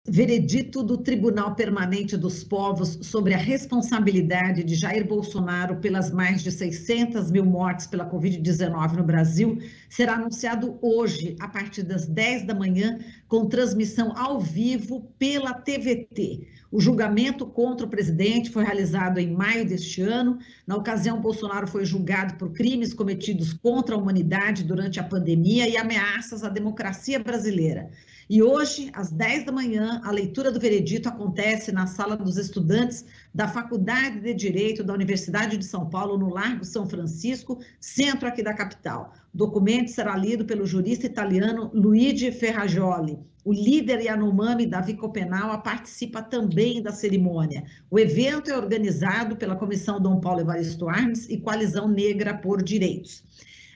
Veredito do Tribunal Permanente dos Povos sobre a responsabilidade de Jair Bolsonaro pelas mais de 600 mil mortes pela Covid-19 no Brasil será anunciado hoje, a partir das 10 da manhã, com transmissão ao vivo pela TVT. O julgamento contra o presidente foi realizado em maio deste ano. Na ocasião, Bolsonaro foi julgado por crimes cometidos contra a humanidade durante a pandemia e ameaças à democracia brasileira. E hoje, às 10 da manhã, a leitura do veredito acontece na sala dos estudantes da Faculdade de Direito da Universidade de São Paulo, no Largo São Francisco, centro aqui da capital. O documento será lido pelo jurista italiano Luigi Ferrajoli. O líder Yanomami, Davi Copenau, participa também da cerimônia. O evento é organizado pela Comissão Dom Paulo Evaristo Arnes e Coalizão Negra por Direitos.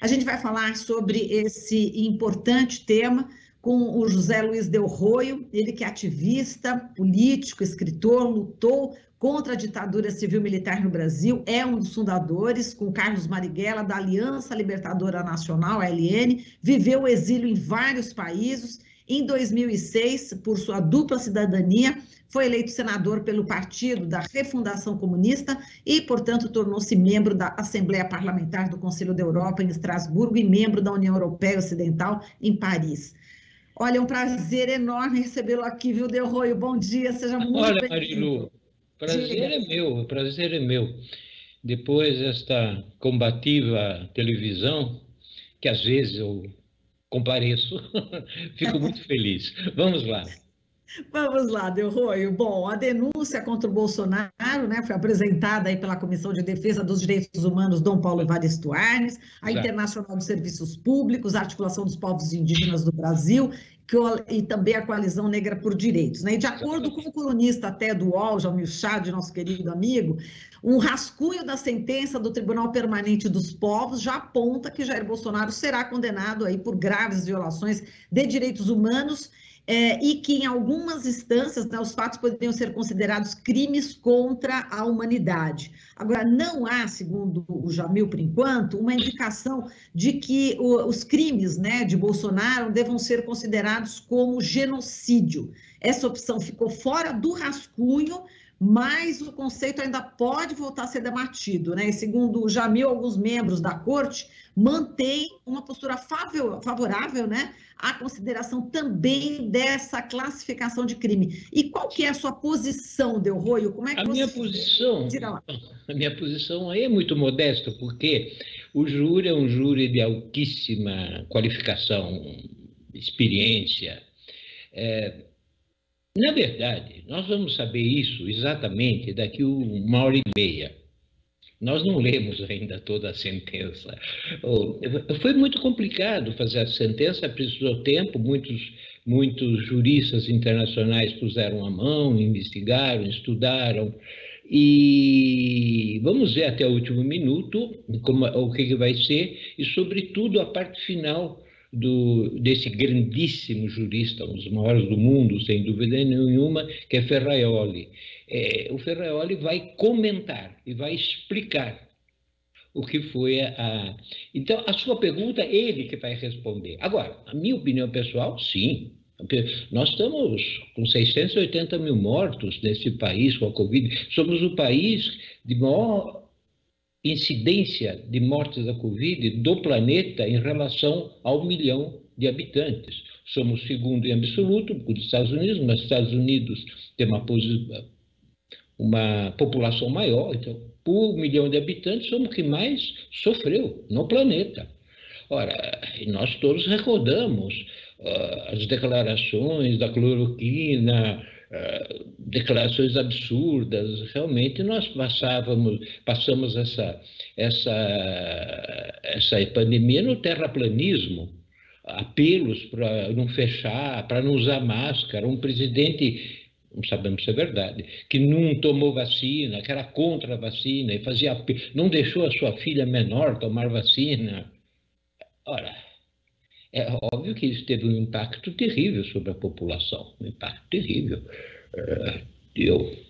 A gente vai falar sobre esse importante tema com o José Luiz Del Roio, ele que é ativista, político, escritor, lutou contra a ditadura civil-militar no Brasil, é um dos fundadores, com Carlos Marighella, da Aliança Libertadora Nacional, ALN, viveu o exílio em vários países. Em 2006, por sua dupla cidadania, foi eleito senador pelo Partido da Refundação Comunista e, portanto, tornou-se membro da Assembleia Parlamentar do Conselho da Europa em Estrasburgo e membro da União Europeia Ocidental em Paris. Olha, é um prazer enorme recebê-lo aqui, viu, Del Roio? Bom dia, seja muito bem-vindo. Olha, Marilu, o prazer é meu. Depois desta combativa televisão, que às vezes eu compareço, fico muito feliz. Vamos lá. Vamos lá, Del Roio. Bom, a denúncia contra o Bolsonaro, né, foi apresentada aí pela Comissão de Defesa dos Direitos Humanos Dom Paulo Evaristo Arnes, a Internacional de Serviços Públicos, a Articulação dos Povos Indígenas do Brasil e também a Coalizão Negra por Direitos, né? E de acordo com o colunista até do UOL, Jamil Chad, nosso querido amigo, um rascunho da sentença do Tribunal Permanente dos Povos já aponta que Jair Bolsonaro será condenado aí por graves violações de direitos humanos, e que em algumas instâncias, né, os fatos poderiam ser considerados crimes contra a humanidade. Agora, não há, segundo o Jamil, por enquanto, uma indicação de que os crimes, né, de Bolsonaro devam ser considerados como genocídio. Essa opção ficou fora do rascunho, mas o conceito ainda pode voltar a ser debatido, né? E segundo o Jamil, alguns membros da corte mantêm uma postura favorável, né, à consideração também dessa classificação de crime. E qual que é a sua posição, Del Roio? Como é que a minha posição aí é muito modesta, porque o júri é um júri de altíssima qualificação, experiência. Na verdade, nós vamos saber isso exatamente daqui a 1h30. Nós não lemos ainda toda a sentença. Foi muito complicado fazer a sentença, precisou tempo, muitos juristas internacionais puseram a mão, investigaram, estudaram, e vamos ver até o último minuto o que vai ser, e sobretudo a parte final desse grandíssimo jurista, um dos maiores do mundo, sem dúvida nenhuma, que é Ferrajoli. O Ferrajoli vai comentar e vai explicar o que foi Então, a sua pergunta, ele que vai responder. Agora, a minha opinião pessoal, sim. Nós estamos com 680 mil mortos nesse país com a Covid. Somos o país de maior incidência de mortes da Covid do planeta em relação ao 1 milhão de habitantes. Somos segundo em absoluto por Estados Unidos, mas Estados Unidos tem uma população maior, então, por 1 milhão de habitantes, somos o que mais sofreu no planeta. Ora, nós todos recordamos as declarações da cloroquina, declarações absurdas. Realmente nós passamos essa pandemia no terraplanismo, apelos para não fechar, para não usar máscara, um presidente, não sabemos se é verdade, que não tomou vacina, que era contra a vacina e não deixou a sua filha menor tomar vacina. Ora, é óbvio que isso teve um impacto terrível sobre a população, um impacto terrível.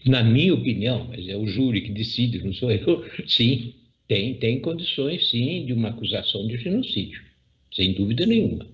Na minha opinião, mas é o júri que decide, não sou eu, sim, tem condições, sim, de uma acusação de genocídio, sem dúvida nenhuma.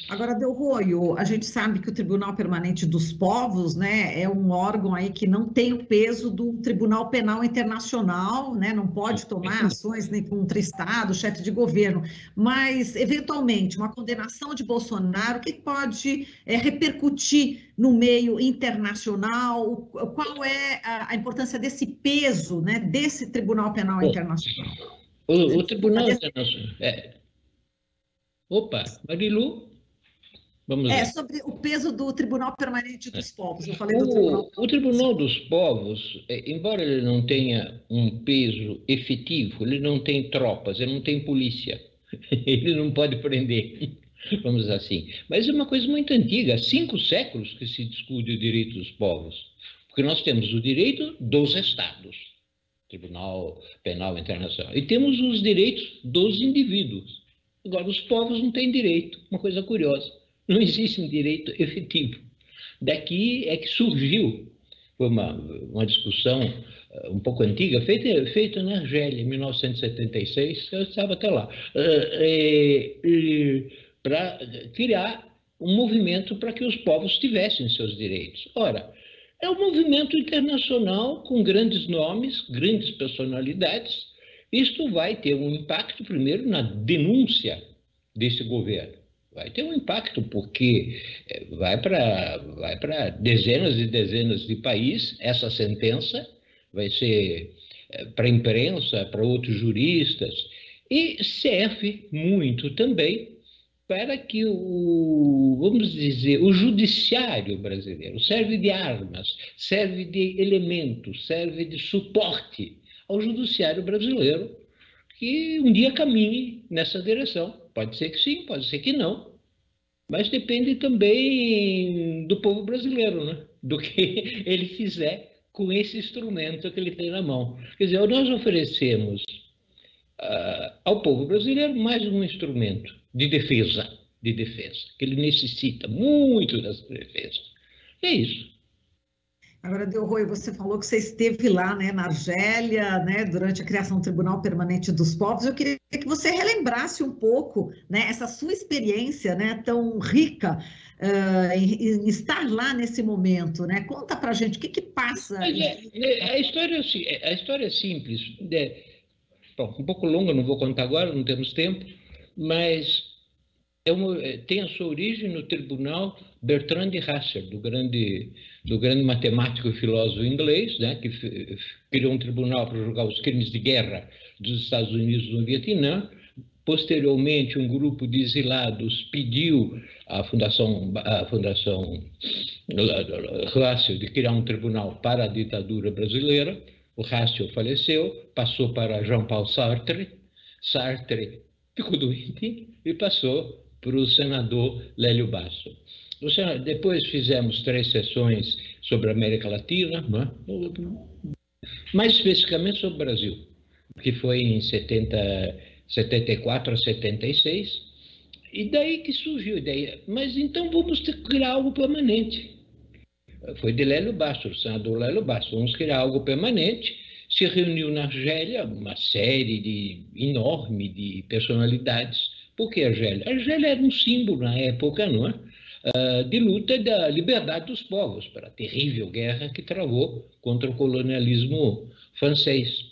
Agora, Delroio, a gente sabe que o Tribunal Permanente dos Povos, né, é um órgão aí que não tem o peso do Tribunal Penal Internacional, né, não pode tomar ações nem contra Estado, chefe de governo, mas, eventualmente, uma condenação de Bolsonaro, o que pode repercutir no meio internacional? Qual é a importância desse peso, né, desse Tribunal Penal Bom, Internacional? o Tribunal Internacional... Opa, Marilu, vamos ver. Sobre o peso do Tribunal Permanente dos Povos. Eu falei do Tribunal. O Tribunal dos Povos, embora ele não tenha um peso efetivo, ele não tem tropas, ele não tem polícia, ele não pode prender, vamos dizer assim. Mas é uma coisa muito antiga, há 5 séculos que se discute o direito dos povos, porque nós temos o direito dos Estados, Tribunal Penal Internacional, e temos os direitos dos indivíduos. Agora, os povos não têm direito, uma coisa curiosa, não existe um direito efetivo. Daqui é que surgiu, foi uma discussão um pouco antiga, feita na Argélia, em 1976, eu estava até lá, para criar um movimento para que os povos tivessem seus direitos. Ora, é um movimento internacional com grandes nomes, grandes personalidades. Isto vai ter um impacto, primeiro, na denúncia desse governo. Vai ter um impacto, porque vai para dezenas e dezenas de países. Essa sentença vai ser para a imprensa, para outros juristas, e serve muito também para que vamos dizer, o judiciário brasileiro serve de armas, serve de elementos, serve de suporte ao judiciário brasileiro, que um dia caminhe nessa direção. Pode ser que sim, pode ser que não, mas depende também do povo brasileiro, né? Do que ele fizer com esse instrumento que ele tem na mão. Quer dizer, nós oferecemos ao povo brasileiro mais um instrumento de defesa, que ele necessita muito dessa defesa. É isso. Agora, Delroio, você falou que você esteve lá, né, na Argélia, né, durante a criação do Tribunal Permanente dos Povos. Eu queria que você relembrasse um pouco, né, essa sua experiência, né, tão rica em estar lá nesse momento, né? Conta para a gente o que passa. A história é simples. Bom, um pouco longa, não vou contar agora, não temos tempo, mas tem a sua origem no tribunal Bertrand de Russell, do grande matemático e filósofo inglês, né, que criou um tribunal para julgar os crimes de guerra dos Estados Unidos no Vietnã. Posteriormente, um grupo de exilados pediu à Fundação Russell de criar um tribunal para a ditadura brasileira. O Russell faleceu, passou para Jean-Paul Sartre. Sartre ficou doente e passou para o senador Lélio Basso. Depois fizemos 3 sessões sobre a América Latina, né? Mais especificamente sobre o Brasil, que foi em 74 a 76, e daí que surgiu a ideia. Mas então vamos ter que criar algo permanente. Foi de Lélio Basso, o senador Lélio Basso. Vamos criar algo permanente. Se reuniu na Argélia uma série enorme de personalidades. Por que a Argélia? A Argélia era um símbolo na época, não é? De luta da liberdade dos povos, para a terrível guerra que travou contra o colonialismo francês.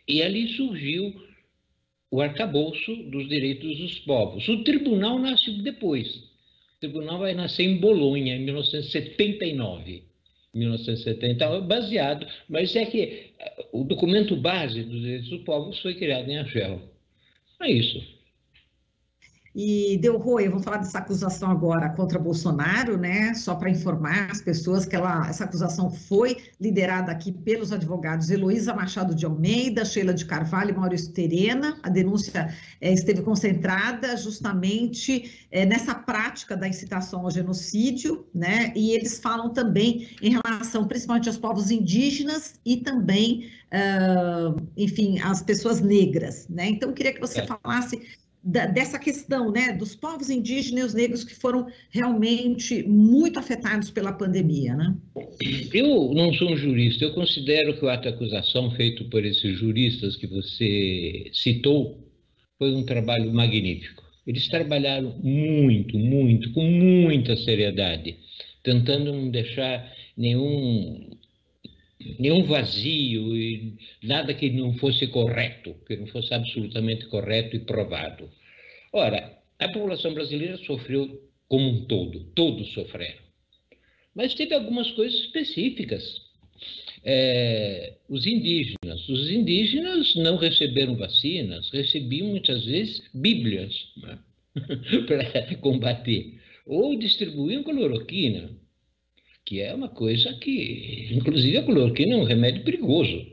E ali surgiu o arcabouço dos direitos dos povos. O tribunal nasce depois. O tribunal vai nascer em Bolonha, em 1979. 1970, baseado, mas é que o documento base dos direitos dos povos foi criado em Argel. É isso. E Delroio, vamos falar dessa acusação agora contra Bolsonaro, né? Só para informar as pessoas que essa acusação foi liderada aqui pelos advogados Heloísa Machado de Almeida, Sheila de Carvalho e Maurício Terena. A denúncia esteve concentrada justamente nessa prática da incitação ao genocídio, né? E eles falam também em relação principalmente aos povos indígenas e também, enfim, às pessoas negras, né? Então, eu queria que você falasse dessa questão, né, dos povos indígenas e os negros que foram realmente muito afetados pela pandemia, né? Eu não sou um jurista, eu considero que o ato de acusação feito por esses juristas que você citou foi um trabalho magnífico. Eles trabalharam muito, muito, com muita seriedade, tentando não deixar nenhum vazio e nada que não fosse correto, que não fosse absolutamente correto e provado. Ora, a população brasileira sofreu como um todo, todos sofreram. Mas teve algumas coisas específicas. Os indígenas não receberam vacinas, recebiam muitas vezes bíblias, né? Para combater, ou distribuíam cloroquina, que é uma coisa que, inclusive, a cloroquina é um remédio perigoso.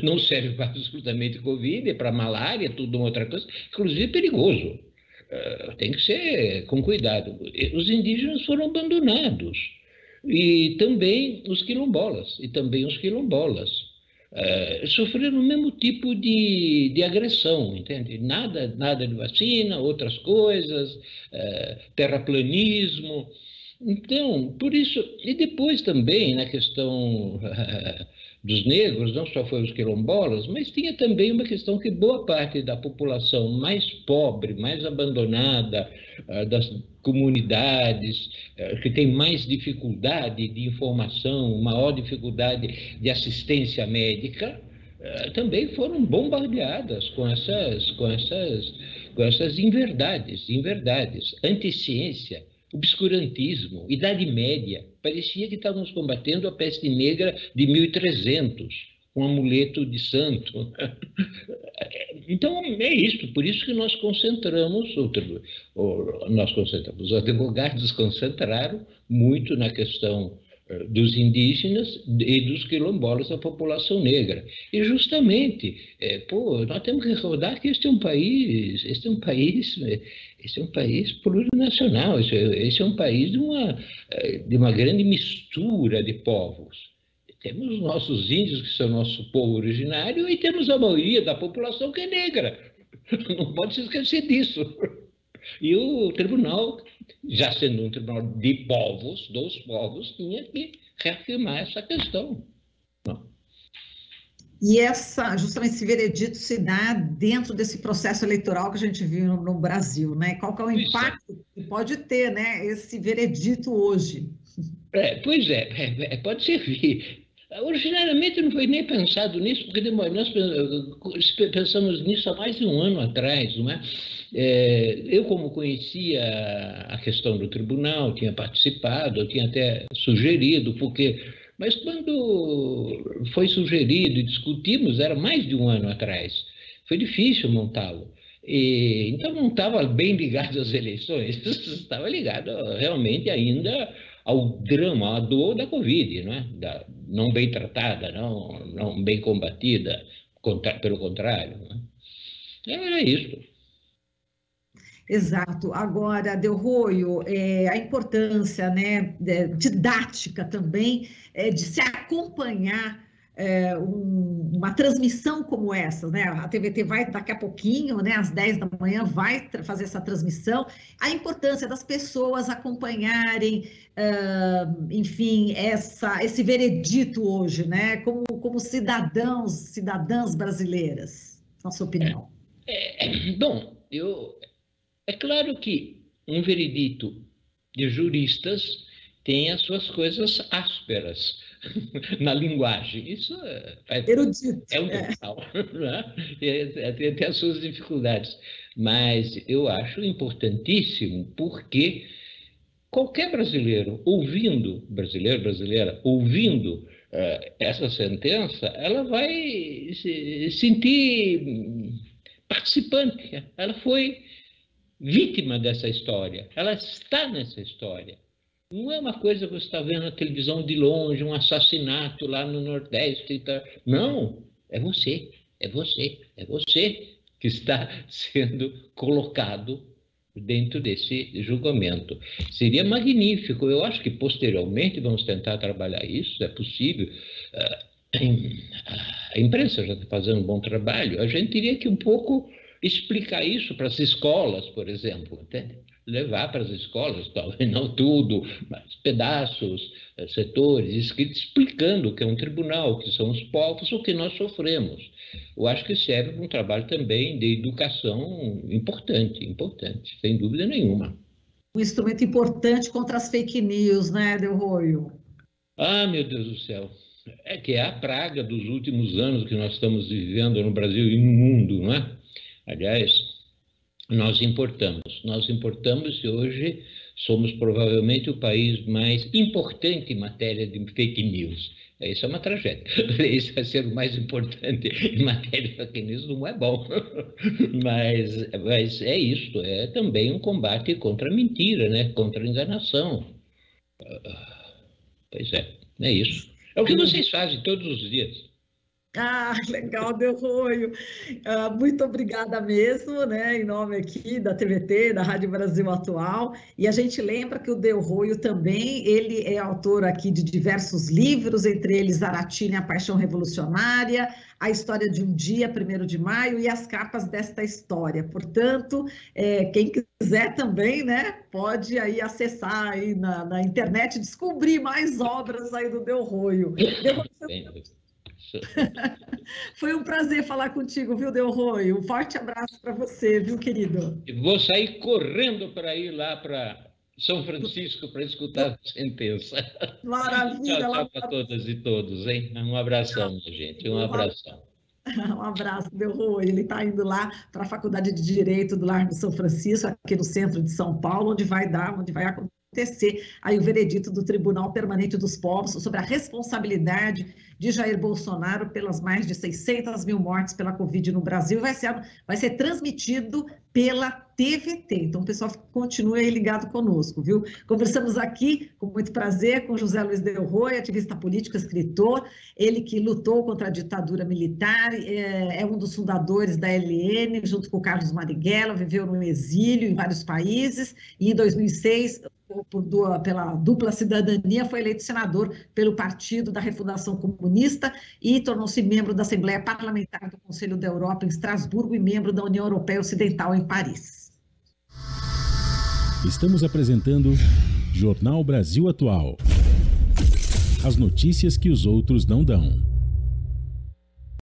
Não serve para absolutamente Covid, é para malária, tudo uma outra coisa, inclusive é perigoso. Tem que ser com cuidado. Os indígenas foram abandonados, e também os quilombolas, sofreram o mesmo tipo de agressão, entende? Nada de vacina, outras coisas, terraplanismo. Então, por isso, e depois também na questão dos negros, não só foi os quilombolas, mas tinha também uma questão que boa parte da população mais pobre, mais abandonada, das comunidades, que tem mais dificuldade de informação, maior dificuldade de assistência médica, também foram bombardeadas com essas inverdades, anticiência, obscurantismo, Idade Média. Parecia que estávamos combatendo a peste negra de 1300, com um amuleto de santo. Então, é isso. Por isso que nós concentramos, os advogados concentraram muito na questão dos indígenas e dos quilombolas da população negra. E justamente, nós temos que recordar que este é um país plurinacional, esse é um país de uma grande mistura de povos. Temos os nossos índios, que são nosso povo originário, e temos a maioria da população que é negra. Não pode se esquecer disso. E o tribunal, já sendo um tribunal de povos, dos povos, tinha que reafirmar essa questão. Não. E justamente esse veredito se dá dentro desse processo eleitoral que a gente viu no Brasil, né? Qual que é o impacto que pode ter, né, esse veredito hoje? Pode servir. Originariamente não foi nem pensado nisso, porque nós pensamos nisso há mais de um ano atrás, não é? Eu, como conhecia a questão do tribunal, tinha participado, eu tinha até sugerido, mas quando foi sugerido e discutimos, era mais de um ano atrás, foi difícil montá-lo. Então não estava bem ligado às eleições, estava ligado realmente ainda ao drama, à dor da Covid, não é? Não bem tratada, não bem combatida, pelo contrário. Não é? Era isso. Exato. Agora, Delroio, a importância, né, didática também, de se acompanhar uma transmissão como essa, né? A TVT vai daqui a pouquinho, né, às 10 da manhã, vai fazer essa transmissão. A importância das pessoas acompanharem, enfim, esse veredito hoje, né, como cidadãs brasileiras, na sua opinião. Bom, é claro que um veredito de juristas tem as suas coisas ásperas na linguagem. Isso é um total, né? Tem até as suas dificuldades. Mas eu acho importantíssimo porque qualquer brasileiro, brasileira, ouvindo essa sentença, ela vai se sentir participante. Ela foi vítima dessa história, ela está nessa história. Não é uma coisa que você está vendo na televisão de longe, um assassinato lá no Nordeste e tal. Não, é você que está sendo colocado dentro desse julgamento. Seria magnífico, eu acho que posteriormente vamos tentar trabalhar isso, é possível. A imprensa já está fazendo um bom trabalho, a gente teria que um pouco explicar isso para as escolas, por exemplo, entende? levar para as escolas, talvez não tudo, mas pedaços, setores, escritos explicando o que é um tribunal, o que são os povos, o que nós sofremos. Eu acho que serve para um trabalho também de educação importante, sem dúvida nenhuma. Um instrumento importante contra as fake news, né, Delroio? Ah, meu Deus do céu. É que é a praga dos últimos anos que nós estamos vivendo no Brasil e no mundo, não é? Aliás, nós importamos e hoje somos provavelmente o país mais importante em matéria de fake news. Isso é uma tragédia. Isso é ser o mais importante em matéria de fake news não é bom. Mas é isso, é também um combate contra a mentira, né? Contra a enganação. Pois é isso. É o que vocês fazem todos os dias. Ah, legal, Delroio. Muito obrigada mesmo, né, em nome aqui da TVT, da Rádio Brasil Atual. E a gente lembra que o Delroio também, ele é autor aqui de diversos livros, entre eles Zaratina e a Paixão Revolucionária, A História de um Dia, 1º de Maio, e As Capas desta História. Portanto, quem quiser também, né, pode aí acessar aí na internet, descobrir mais obras aí do Delroio. Foi um prazer falar contigo, viu, Delroio? Um forte abraço para você, viu, querido? Vou sair correndo para ir lá para São Francisco para escutar a sentença. Maravilha. Tchau para todas e todos, hein? Um abração, minha gente, um abração. Um abraço, Delroio. Ele está indo lá para a Faculdade de Direito do Largo São Francisco, aqui no centro de São Paulo, onde vai acontecer aí o veredito do Tribunal Permanente dos Povos sobre a responsabilidade de Jair Bolsonaro pelas mais de 600 mil mortes pela Covid no Brasil. Vai ser transmitido pela TVT. Então, o pessoal continue aí ligado conosco, viu? Conversamos aqui, com muito prazer, com José Luiz Delroio, ativista político, escritor, ele que lutou contra a ditadura militar, é um dos fundadores da LN, junto com o Carlos Marighella, viveu no exílio em vários países, e em 2006, pela dupla cidadania, foi eleito senador pelo Partido da Refundação Comunista e tornou-se membro da Assembleia Parlamentar do Conselho da Europa em Estrasburgo e membro da União Europeia Ocidental em Paris. Estamos apresentando Jornal Brasil Atual. As notícias que os outros não dão.